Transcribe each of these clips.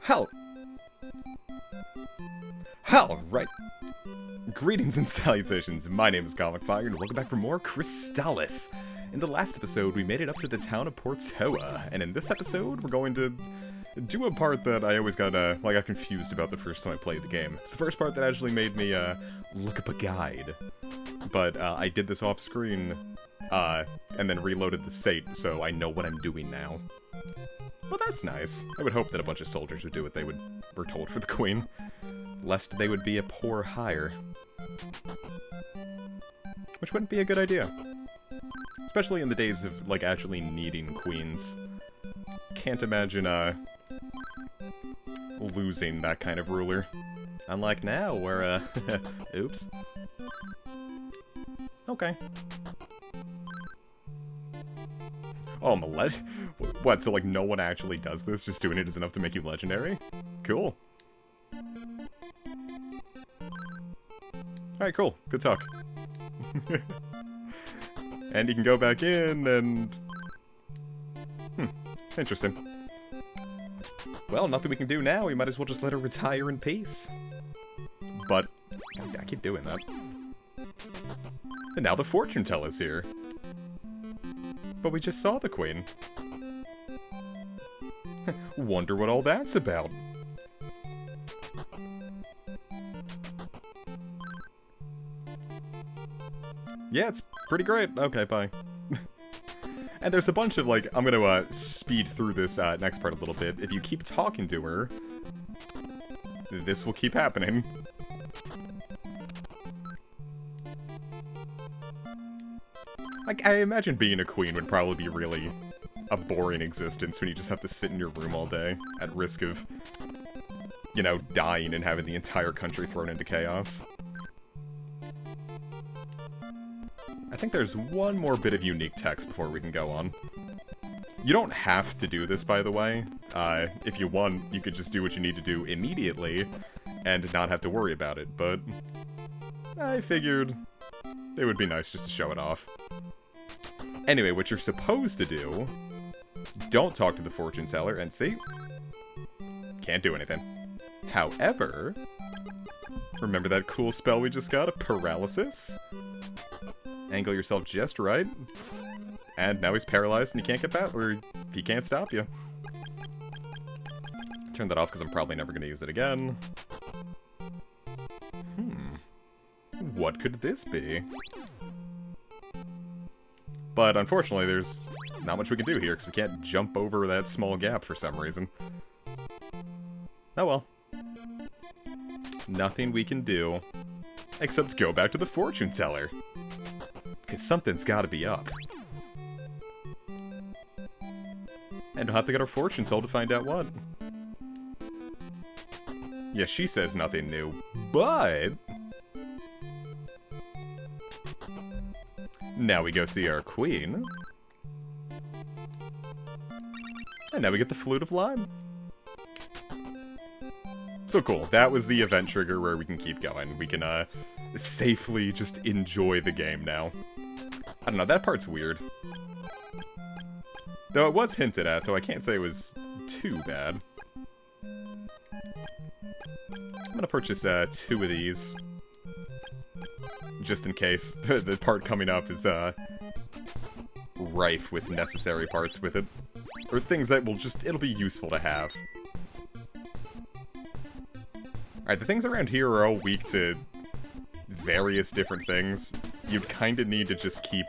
Hell! Hell, right. Greetings and salutations, my name is Comic Fire, and welcome back for more Crystalis. In the last episode, we made it up to the town of Portoa, and in this episode, we're going to do a part that I always got confused about the first time I played the game. It's the first part that actually made me, look up a guide. But, I did this off-screen, and then reloaded the state, so I know what I'm doing now. Well, that's nice. I would hope that a bunch of soldiers would do what they were told for the queen, lest they would be a poor hire. Which wouldn't be a good idea. Especially in the days of, like, actually needing queens. Can't imagine, losing that kind of ruler. Unlike now, where, oops. Okay. Oh, I'm a what, so, like, no one actually does this? Just doing it is enough to make you legendary? Cool. Alright, cool. Good talk. And you can go back in and... Interesting. Well, nothing we can do now. We might as well just let her retire in peace. But... I keep doing that. And now the fortune teller's here. But we just saw the queen. Wonder what all that's about. Yeah, it's pretty great. Okay, bye. And there's a bunch of, like, I'm gonna, speed through this, next part a little bit. If you keep talking to her, this will keep happening. Like, I imagine being a queen would probably be really a boring existence when you just have to sit in your room all day, at risk of, you know, dying and having the entire country thrown into chaos. I think there's one more bit of unique text before we can go on. You don't have to do this, by the way. If you want, you could just do what you need to do immediately and not have to worry about it, but I figured it would be nice just to show it off. Anyway, what you're supposed to do, don't talk to the fortune teller, and see? Can't do anything. However, remember that cool spell we just got, a paralysis? Angle yourself just right, and now he's paralyzed and you can't get back, or he can't stop you. Turn that off because I'm probably never going to use it again. What could this be? But unfortunately, there's not much we can do here because we can't jump over that small gap for some reason. Oh well. Nothing we can do except go back to the fortune teller. Because something's gotta be up. And we'll have to get our fortune told to find out what. Yeah, she says nothing new, but... now we go see our queen. And now we get the Flute of Lime. So cool, that was the event trigger where we can keep going. We can, safely just enjoy the game now. I don't know, that part's weird. Though it was hinted at, so I can't say it was too bad. I'm gonna purchase, 2 of these. Just in case. The part coming up is, rife with necessary parts with it. Or things that will just, it'll be useful to have. Alright, the things around here are all weak to various different things. You'd kinda need to just keep,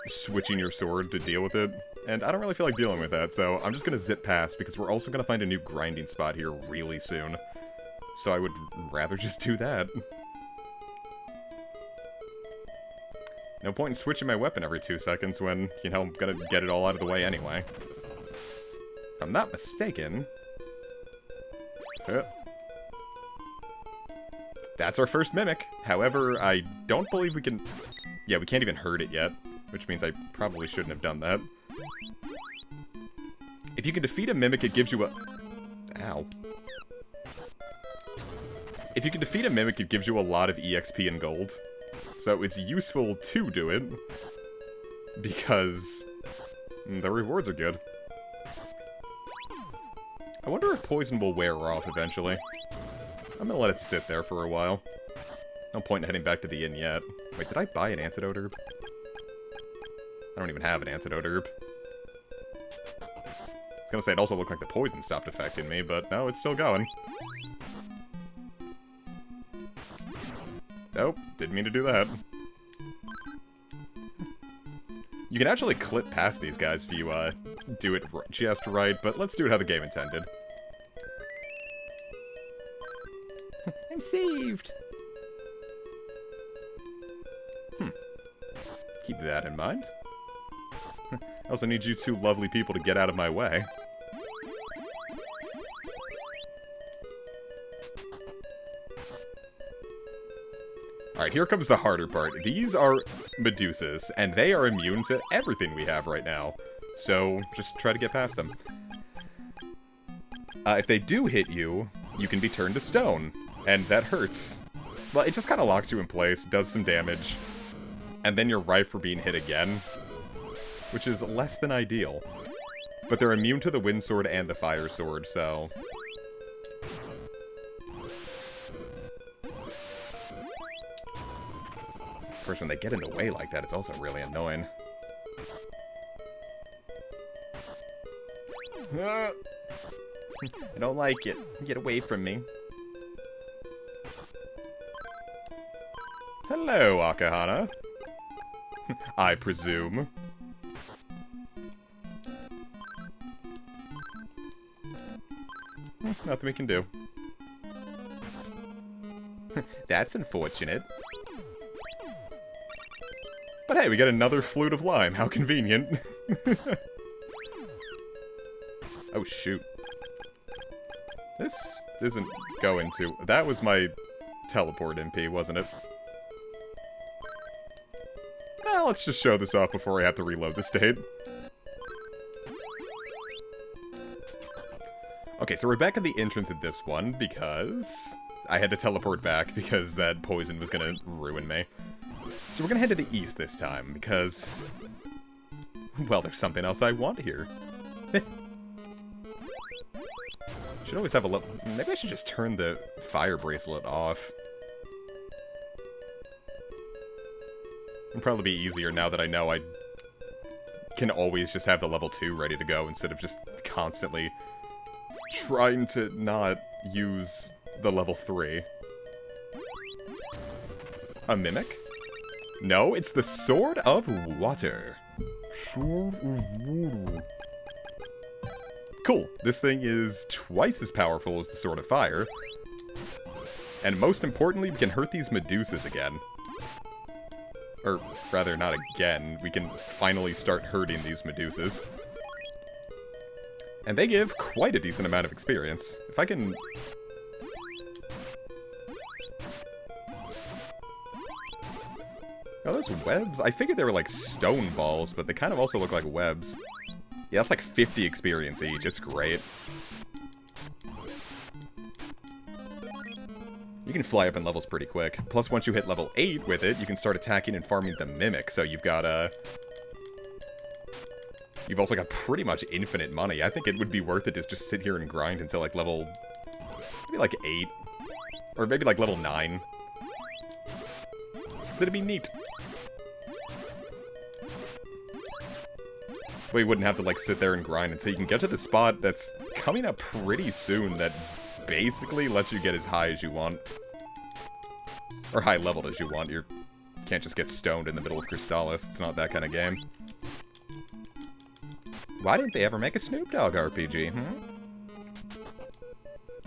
switching your sword to deal with it. And I don't really feel like dealing with that, so I'm just gonna zip past, because we're also gonna find a new grinding spot here really soon. So I would rather just do that. No point in switching my weapon every 2 seconds when, you know, I'm gonna get it all out of the way anyway. If I'm not mistaken... that's our first mimic. However, I don't believe we can... yeah, we can't even hurt it yet, which means I probably shouldn't have done that. If you can defeat a mimic, it gives you a... ow. If you can defeat a mimic, it gives you a lot of EXP and gold. So it's useful to do it, because the rewards are good. I wonder if poison will wear off eventually. I'm gonna let it sit there for a while. No point in heading back to the inn yet. Wait, did I buy an antidote herb? I don't even have an antidote herb. I was gonna say it also looked like the poison stopped affecting me, but no, it's still going. Nope, didn't mean to do that. You can actually clip past these guys if you do it just right, but let's do it how the game intended. I'm saved! Let's keep that in mind. I also need you two lovely people to get out of my way. Alright, here comes the harder part. These are Medusas, and they are immune to everything we have right now. So, just try to get past them. If they do hit you, you can be turned to stone, and that hurts. Well, it just kind of locks you in place, does some damage, and then you're ripe for being hit again, which is less than ideal. But they're immune to the wind sword and the fire sword, so... Of course, when they get in the way like that, it's also really annoying. I don't like it. Get away from me. Hello, Akahana. I presume. Nothing we can do. That's unfortunate. But hey, we got another Flute of Lime. How convenient. Oh, shoot. This isn't going to... That was my teleport MP, wasn't it? Well, let's just show this off before I have to reload the state. Okay, so we're back at the entrance of this one because I had to teleport back because that poison was gonna ruin me. So we're gonna head to the east this time because, well, there's something else I want here. Should always have a little... Maybe I should just turn the fire bracelet off. It'd probably be easier now that I know I can always just have the level 2 ready to go instead of just constantly trying to not use the level 3. A mimic? No, it's the Sword of Water. Sword of Water. Cool. This thing is twice as powerful as the Sword of Fire. And most importantly, we can hurt these Medusas again. Or, rather, not again. We can finally start hurting these Medusas. And they give quite a decent amount of experience. If I can... Oh, those webs? I figured they were like stone balls, but they kind of also look like webs. Yeah, that's like 50 experience each. It's great. You can fly up in levels pretty quick. Plus, once you hit level 8 with it, you can start attacking and farming the Mimic. So you've got, you've also got pretty much infinite money. I think it would be worth it to just sit here and grind until, like, level... maybe, like, 8. Or maybe, like, level 9. So it'd be neat. Well, you wouldn't have to, like, sit there and grind until you can get to the spot that's coming up pretty soon that basically lets you get as high as you want. Or high-leveled as you want. You can't just get stoned in the middle of Crystalis. It's not that kind of game. Why didn't they ever make a Snoop Dogg RPG,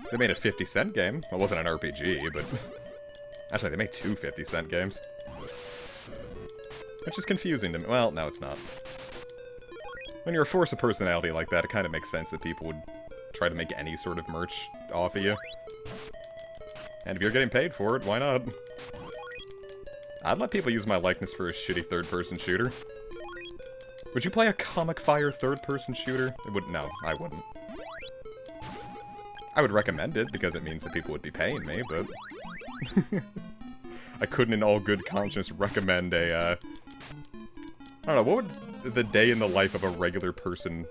They made a 50-cent game. Well, it wasn't an RPG, but... Actually, they make two 50-cent games. Which is confusing to me. Well, no, it's not. When you're a force of personality like that, it kind of makes sense that people would try to make any sort of merch off of you. And if you're getting paid for it, why not? I'd let people use my likeness for a shitty third-person shooter. Would you play a Comic Fire third-person shooter? It would. No, I wouldn't. I would recommend it, because it means that people would be paying me, but... I couldn't in all good conscience recommend a, I don't know, what would the day in the life of a regular person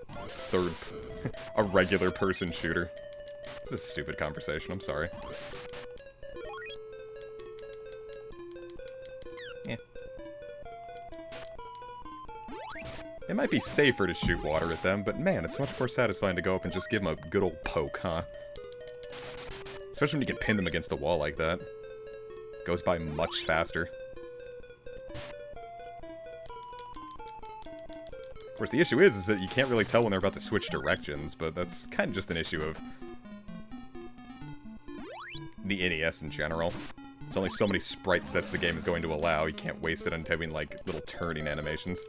A regular person shooter. This is a stupid conversation, I'm sorry. Yeah. It might be safer to shoot water at them, but man, it's much more satisfying to go up and just give them a good old poke, huh? Especially when you can pin them against the wall like that. Goes by much faster. Of course, the issue is that you can't really tell when they're about to switch directions, but that's kind of just an issue of the NES in general. There's only so many sprite sets the game is going to allow. You can't waste it on doing, like, little turning animations.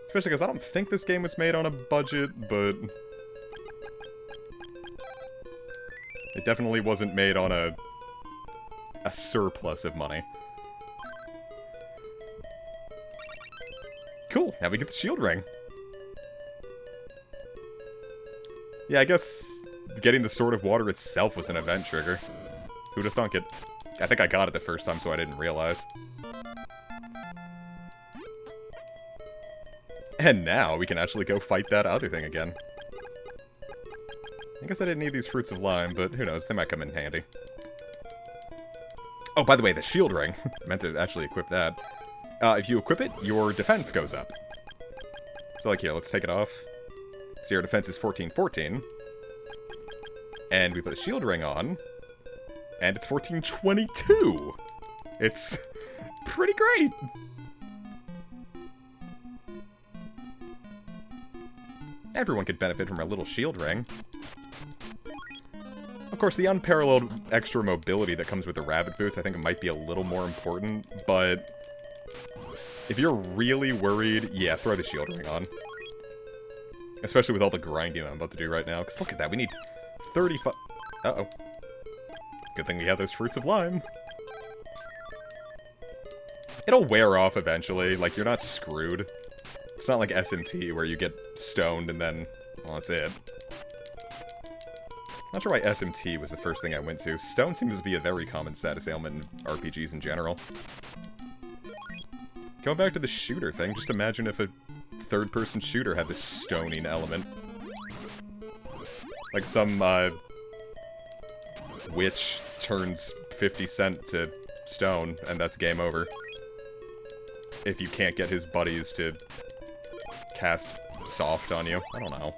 Especially because I don't think this game was made on a budget, but it definitely wasn't made on a surplus of money. Cool, now we get the shield ring. Yeah, I guess getting the Sword of Water itself was an event trigger. Who'd have thunk it? I think I got it the first time, so I didn't realize. And now we can actually go fight that other thing again. I guess I didn't need these Fruits of Lime, but who knows, they might come in handy. Oh, by the way, the shield ring. Meant to actually equip that. If you equip it, your defense goes up. So, like, here, let's take it off. So your defense is 14-14. And we put the shield ring on. And it's 14-22! It's pretty great! Everyone could benefit from a little shield ring. Of course, the unparalleled extra mobility that comes with the rabbit boots, I think it might be a little more important, but if you're really worried, yeah, throw the shield ring on. Especially with all the grinding I'm about to do right now, because look at that, we need 35... Uh-oh. Good thing we have those Fruits of Lime. It'll wear off eventually, like, you're not screwed. It's not like SMT, where you get stoned and then, well, that's it. Not sure why SMT was the first thing I went to. Stone seems to be a very common status ailment in RPGs in general. Going back to the shooter thing, just imagine if a third-person shooter had this stoning element. Like some, witch turns 50 Cent to stone, and that's game over. If you can't get his buddies to cast soft on you. I don't know.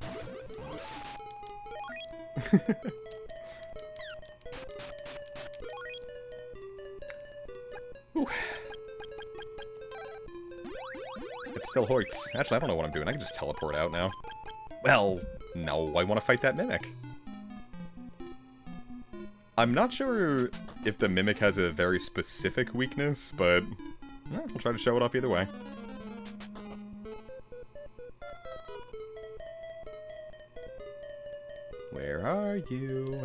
Ooh. It still hurts. Actually, I don't know what I'm doing. I can just teleport out now. Well, no, I want to fight that Mimic. I'm not sure if the Mimic has a very specific weakness, but we'll try to show it off either way. Where are you?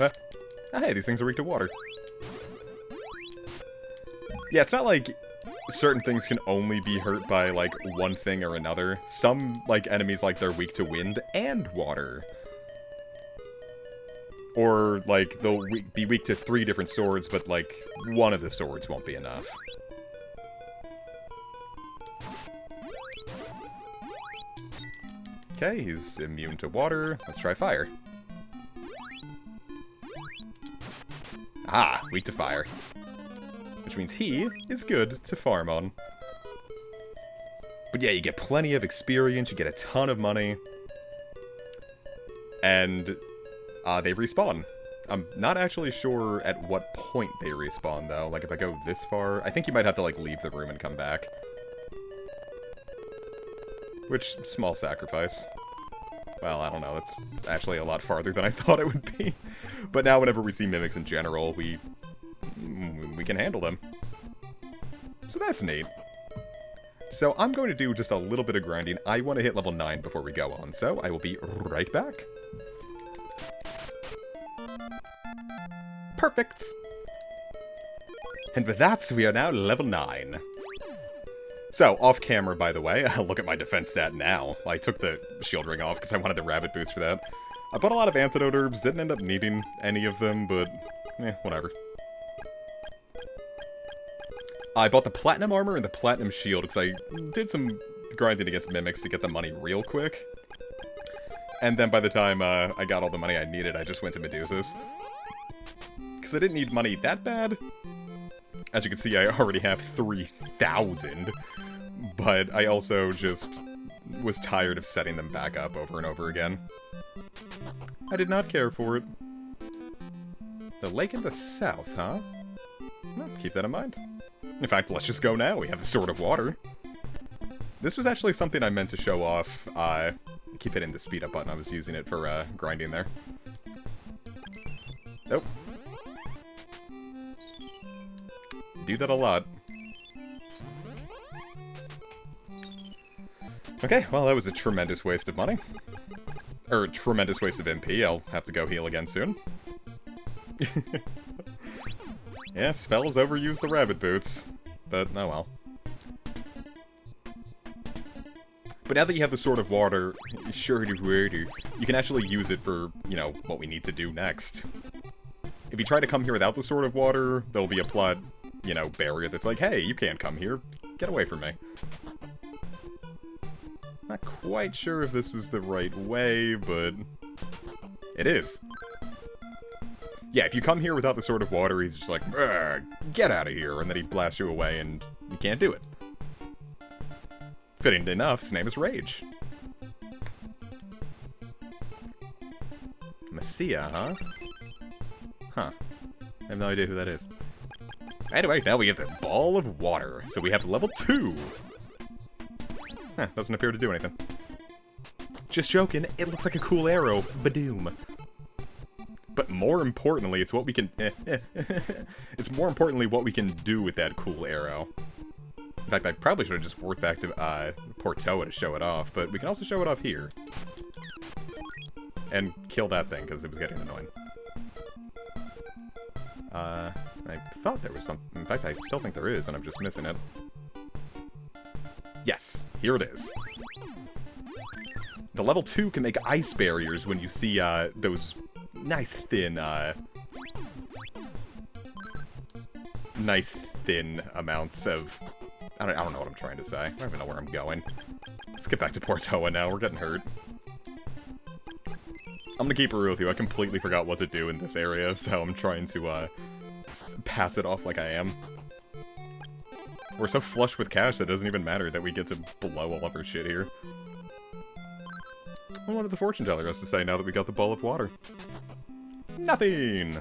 Hey, these things are weak to water. Yeah, it's not like certain things can only be hurt by, like, one thing or another. Some, like, enemies, like, they're weak to wind and water. Or, like, they'll be weak to 3 different swords, but, like, one of the swords won't be enough. Okay, he's immune to water. Let's try fire. Ah, weak to fire. Which means he is good to farm on. But yeah, you get plenty of experience, you get a ton of money. And they respawn. I'm not actually sure at what point they respawn, though. Like, if I go this far, I think you might have to, like, leave the room and come back. Which, small sacrifice. Well, I don't know, it's actually a lot farther than I thought it would be. But now whenever we see mimics in general, we can handle them. So that's neat. So I'm going to do just a little bit of grinding. I want to hit level 9 before we go on, so I will be right back. Perfect! And with that, we are now level 9. So, off camera, by the way, look at my defense stat now. I took the shield ring off because I wanted the rabbit boost for that. I bought a lot of antidote herbs, didn't end up needing any of them, but whatever. I bought the platinum armor and the platinum shield because I did some grinding against mimics to get the money real quick. And then by the time I got all the money I needed, I just went to Medusa's. Because I didn't need money that bad. As you can see, I already have 3,000. But I also just was tired of setting them back up over and over again. I did not care for it. The lake in the south, huh? Well, keep that in mind. In fact, let's just go now. We have the Sword of Water. This was actually something I meant to show off. I keep hitting the speed up button. I was using it for grinding there. Nope. Do that a lot. Okay, well, that was a tremendous waste of money. Or, tremendous waste of MP. I'll have to go heal again soon. Yeah, spells overuse the rabbit boots. But, oh well. But now that you have the Sword of Water, you can actually use it for, you know, what we need to do next. If you try to come here without the Sword of Water, there'll be a plot, you know, barrier that's like, hey, you can't come here. Get away from me. Not quite sure if this is the right way, but it is. Yeah, if you come here without the Sword of Water, he's just like, get out of here, and then he blasts you away, and you can't do it. Fitting enough, his name is Rage. Messia, huh? Huh. I have no idea who that is. Anyway, now we have the Ball of Water, so we have level 2. Huh, doesn't appear to do anything. Just joking, it looks like a cool arrow. Badoom. But more importantly, it's what we can... it's more importantly what we can do with that cool arrow. In fact, I probably should have just worked back to Portoa to show it off, but we can also show it off here. And kill that thing, because it was getting annoying. I thought there was something... In fact, I still think there is, and I'm just missing it. Yes, here it is. The level 2 can make ice barriers when you see those nice thin amounts of... I don't know what I'm trying to say. I don't even know where I'm going. Let's get back to Portoa now. We're getting hurt. I'm gonna keep it real with you. I completely forgot what to do in this area, so I'm trying to pass it off like I am. We're so flush with cash that it doesn't even matter that we get to blow all of our shit here. Well, what did the fortune teller has to say now that we got the Ball of Water? Nothing!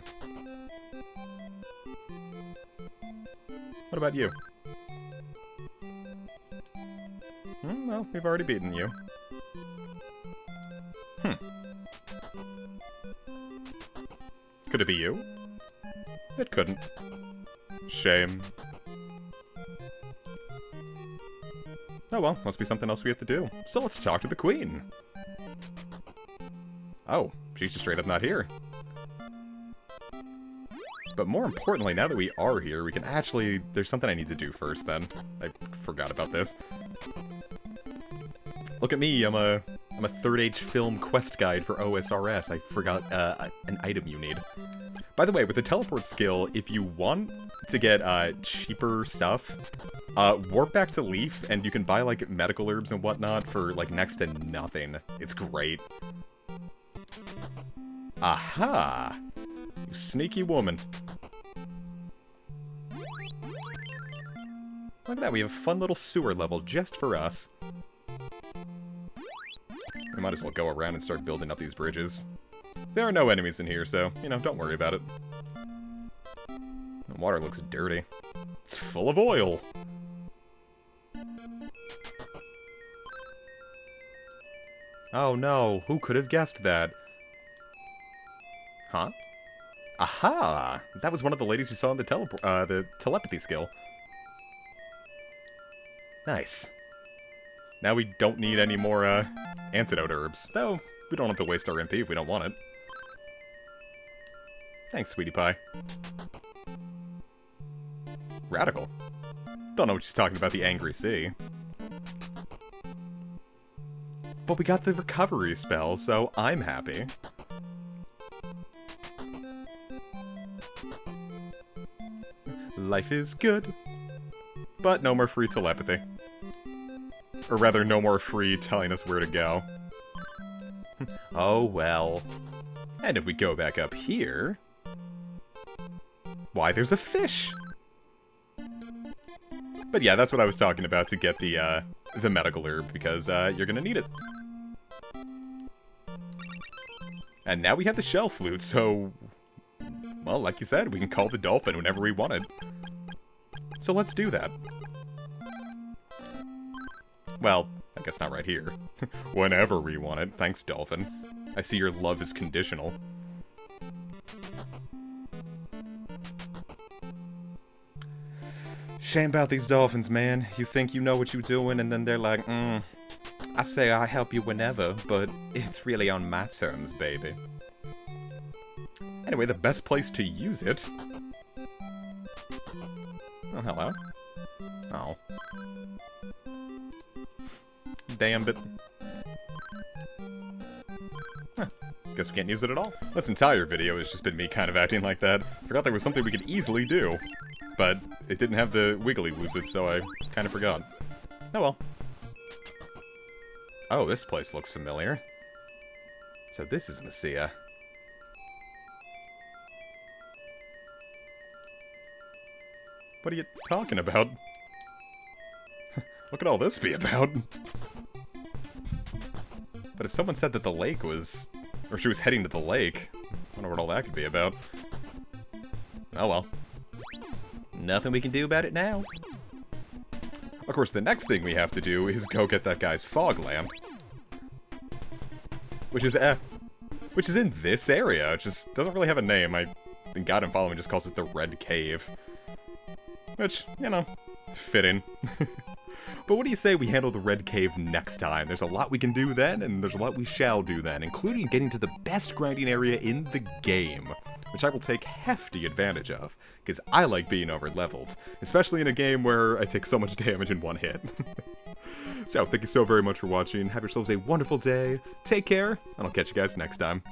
What about you? Well, we've already beaten you. Could it be you? It couldn't. Shame. Oh well, must be something else we have to do. So let's talk to the Queen. Oh, she's just straight up not here. But more importantly, now that we are here, we can actually... There's something I need to do first, then. I forgot about this. Look at me, I'm a third age film quest guide for OSRS. I forgot an item you need. By the way, with the teleport skill, if you want to get cheaper stuff, warp back to Leaf, and you can buy, like, medical herbs and whatnot for, like, next to nothing. It's great. Aha! You sneaky woman. Look at that, we have a fun little sewer level just for us. We might as well go around and start building up these bridges. There are no enemies in here, so, you know, don't worry about it. The water looks dirty. It's full of oil! Oh no, who could have guessed that? Huh? Aha! That was one of the ladies we saw in the telepathy skill. Nice. Now we don't need any more, antidote herbs. Though, we don't have to waste our MP if we don't want it. Thanks, sweetie pie. Radical. Don't know what she's talking about the Angry Sea. But we got the recovery spell, so I'm happy. Life is good. But no more free telepathy. Or rather, no more free telling us where to go. Oh, well. And if we go back up here... Why, there's a fish! But yeah, that's what I was talking about to get the medical herb, because you're gonna need it. And now we have the shell flute, so... Well, like you said, we can call the dolphin whenever we want it. So let's do that. Well, I guess not right here. Whenever we want it. Thanks, dolphin. I see your love is conditional. Shame about these dolphins, man. You think you know what you're doing, and then they're like, I say I help you whenever, but it's really on my terms, baby. Anyway, the best place to use it... Oh, hello. Oh. Damn it. Huh. Guess we can't use it at all. This entire video has just been me kind of acting like that. Forgot there was something we could easily do. But it didn't have the wiggly woozit, so I kind of forgot. Oh well. Oh, this place looks familiar. So this is Medusa. What are you talking about? What could all this be about? But if someone said that the lake was... Or she was heading to the lake, I wonder what all that could be about. Oh well. Nothing we can do about it now. Of course, the next thing we have to do is go get that guy's fog lamp. Which is in this area. It just doesn't really have a name. I think God and Following just calls it the Red Cave. Which, you know, fitting. But what do you say we handle the Red Cave next time? There's a lot we can do then, and there's a lot we shall do then, including getting to the best grinding area in the game, which I will take hefty advantage of, because I like being over-leveled, especially in a game where I take so much damage in one hit. So, thank you so very much for watching, have yourselves a wonderful day, take care, and I'll catch you guys next time.